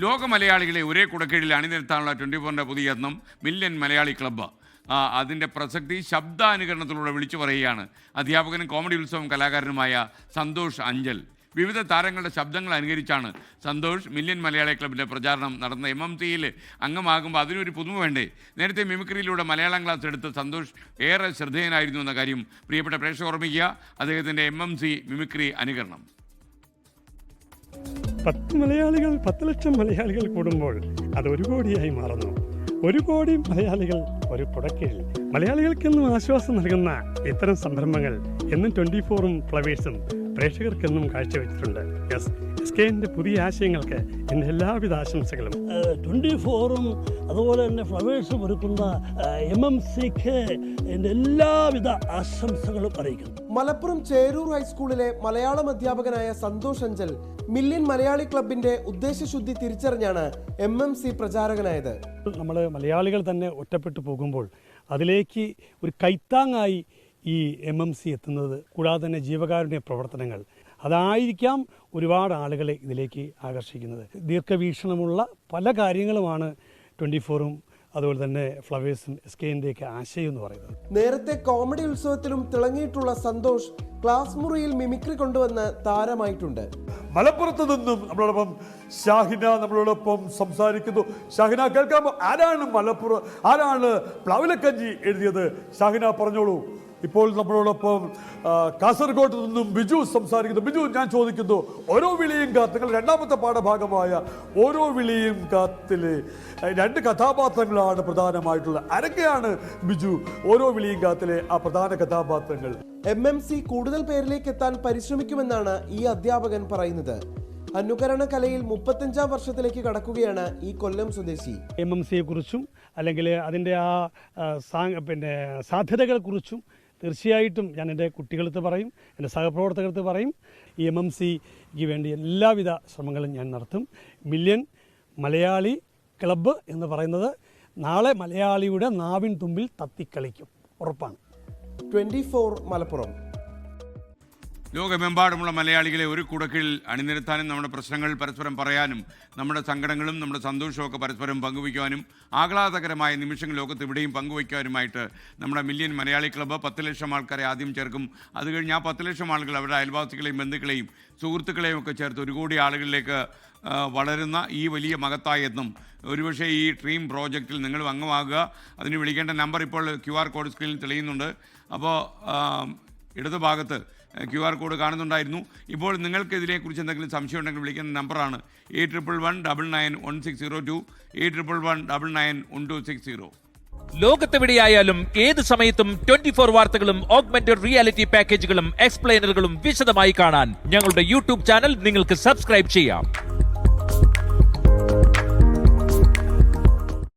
ലോക മലയാളികളെ ഒരേ കുടക്കീഴിൽ അണിനിരത്താനുള്ള 24-ന്റെ പുതിയ യത്നം മില്യൻ മലയാളി ക്ലബ്ബ്. അതിൻ്റെ പ്രസക്തി ശബ്ദാനുകരണത്തിലൂടെ വിളിച്ചു പറയുകയാണ് അധ്യാപകനും കോമഡി ഉത്സവം കലാകാരനുമായ സന്തോഷ് അഞ്ചൽ. വിവിധ താരങ്ങളുടെ ശബ്ദങ്ങൾ അനുകരിച്ചാണ് സന്തോഷ് മില്യൻ മലയാളി ക്ലബിൻ്റെ പ്രചാരണം നടന്ന. MMCയിൽ അംഗമാകുമ്പോൾ അതിനൊരു പുതുമ വേണ്ടേ? നേരത്തെ മിമിക്രിയിലൂടെ മലയാളം ക്ലാസ് എടുത്ത് സന്തോഷ് ഏറെ ശ്രദ്ധേയനായിരുന്നു എന്ന കാര്യം പ്രിയപ്പെട്ട പ്രേക്ഷകർ ഓർമ്മിക്കുക. അദ്ദേഹത്തിൻ്റെ MMC മിമിക്രി അനുകരണം. 10 മലയാളികൾ 10 ലക്ഷം മലയാളികൾ കൂടുമ്പോൾ അത് 1 കോടിയായി മാറുന്നു. 1 കോടി മലയാളികൾ ഒരു കുടക്കീഴിൽ. മലയാളികൾക്കെന്നും ആശ്വാസം നൽകുന്ന ഇത്തരം സംരംഭങ്ങൾ എന്നും 24ഉം ഫ്ലവേഴ്സും പ്രേക്ഷകർക്കെന്നും കാഴ്ചവെച്ചിട്ടുണ്ട്. SKന്റെ പുതിയ ആശയങ്ങൾക്ക് എൻ്റെ എല്ലാവിധ ആശംസകളും. 24ഉം അതുപോലെ തന്നെ ഫ്ലവേഴ്സും ഒരുക്കുന്ന MMCക്ക് എൻ്റെ എല്ലാവിധ ആശംസകളും അറിയിക്കുന്നു. മലപ്പുറം ചേരൂർ ഹൈസ്കൂളിലെ മലയാളം അധ്യാപകനായ സന്തോഷ് അഞ്ചൽ മില്യൻ മലയാളി ക്ലബിന്റെ ഉദ്ദേശശുദ്ധി തിരിച്ചറിഞ്ഞാണ് MMC പ്രചാരകനായത്. നമ്മൾ മലയാളികൾ തന്നെ ഒറ്റപ്പെട്ടു പോകുമ്പോൾ അതിലേക്ക് ഒരു കൈത്താങ്ങായി ഈ MMC എത്തുന്നത്, കൂടാതെ തന്നെ ജീവകാരുണ്യ പ്രവർത്തനങ്ങൾ, അതായിരിക്കാം ഒരുപാട് ആളുകളെ ഇതിലേക്ക് ആകർഷിക്കുന്നത്. ദീർഘവീക്ഷണമുള്ള പല കാര്യങ്ങളുമാണ് 24ഉം അതുപോലെ തന്നെ ഫ്ലവേഴ്സും SKന്റെയൊക്കെ ആശയം എന്ന് പറയുന്നത്. നേരത്തെ കോമഡി ഉത്സവത്തിലും തിളങ്ങിയിട്ടുള്ള സന്തോഷ് ക്ലാസ് മുറിയിൽ മിമിക്രി കൊണ്ടുവന്ന് താരമായിട്ടുണ്ട്. മലപ്പുറത്ത് നിന്നും നമ്മളോടൊപ്പം ഷാഹിന നമ്മളോടൊപ്പം സംസാരിക്കുന്നു. ഷാഹിന, കേൾക്കാമോ? ആരാണ് പ്ലവലക്കഞ്ചി എഴുതിയത്? ഷാഹിന പറഞ്ഞോളൂ. ഇപ്പോൾ നമ്മളോടൊപ്പം കാസർഗോഡ് നിന്നും ബിജു സംസാരിക്കുന്നു. ബിജു, ഞാൻ ചോദിക്കുന്നു, ഓരോ വിളിയും കാത്ത്, നിങ്ങൾ രണ്ടാമത്തെ പാഠഭാഗമായ ഓരോ വിളിയും കാത്തിലെ 2 കഥാപാത്രങ്ങളാണ് പ്രധാനമായിട്ടുള്ളത്. ആരൊക്കെയാണ് ബിജു ഓരോ വിളിയും കാത്തിലെ ആ പ്രധാന കഥാപാത്രങ്ങൾ? MMC കൂടുതൽ പേരിലേക്ക് എത്താൻ പരിശ്രമിക്കുമെന്നാണ് ഈ അധ്യാപകൻ പറയുന്നത്. അനുകരണ കലയിൽ 35-ാം വർഷത്തിലേക്ക് കടക്കുകയാണ് ഈ കൊല്ലം സ്വദേശി. MMCയെ കുറിച്ചും അല്ലെങ്കിൽ അതിൻ്റെ ആ സാധ്യതകളെക്കുറിച്ചും തീർച്ചയായിട്ടും ഞാൻ എൻ്റെ കുട്ടികളടുത്ത് പറയും, എൻ്റെ സഹപ്രവർത്തകർക്ക് പറയും. ഈ MMCക്ക് വേണ്ടി എല്ലാവിധ ശ്രമങ്ങളും ഞാൻ നടത്തും. മില്യൻ മലയാളി ക്ലബ്ബ് എന്ന് പറയുന്നത് നാളെ മലയാളിയുടെ നാവിൻ തുമ്പിൽ തത്തിക്കളിക്കും, ഉറപ്പാണ്. 24 മലപ്പുറം. ലോകമെമ്പാടുമുള്ള മലയാളികളെ ഒരു കുടക്കീഴിൽ അണിനിരത്താനും നമ്മുടെ പ്രശ്നങ്ങൾ പരസ്പരം പറയാനും നമ്മുടെ സങ്കടങ്ങളും നമ്മുടെ സന്തോഷമൊക്കെ പരസ്പരം പങ്കുവയ്ക്കുവാനും ആഹ്ലാദകരമായ നിമിഷങ്ങൾ ലോകത്ത് ഇവിടെയും പങ്കുവയ്ക്കാനുമായിട്ട് നമ്മുടെ മില്യൻ മലയാളി ക്ലബ്ബ് 10 ലക്ഷം ആൾക്കാരെ ആദ്യം ചേർക്കും. അത് കഴിഞ്ഞ് ആ 10 ലക്ഷം ആളുകൾ അവരുടെ അയൽവാസികളെയും ബന്ധുക്കളെയും സുഹൃത്തുക്കളെയും ഒക്കെ ചേർത്ത് 1 കോടി ആളുകളിലേക്ക് വളരുന്ന ഈ വലിയ മഹത്തായ യത്നം ഒരുപക്ഷെ ഈ ഡ്രീം പ്രോജക്റ്റിൽ നിങ്ങൾ അംഗമാകുക. അതിന് വിളിക്കേണ്ട നമ്പർ ഇപ്പോൾ QR കോഡ് സ്ക്രീനിൽ തെളിയുന്നുണ്ട്. അപ്പോൾ ഇടതുഭാഗത്ത് QR കോഡ് കാണുന്നുണ്ടായിരുന്നു. ഇപ്പോൾ നിങ്ങൾക്ക് ഇതിനെക്കുറിച്ച് എന്തെങ്കിലും സംശയം ഉണ്ടെങ്കിൽ വിളിക്കുന്ന നമ്പറാണ് 8111991602 8111991260. ലോകത്തെവിടെയായാലും ഏത് സമയത്തും 24 വാർത്തകളും ഓഗ്മെന്റഡ് റിയാലിറ്റി പാക്കേജുകളും എക്സ്പ്ലെയിനറുകളും വിശദമായി കാണാൻ ഞങ്ങളുടെ YouTube ചാനൽ നിങ്ങൾക്ക് സബ്സ്ക്രൈബ് ചെയ്യാം.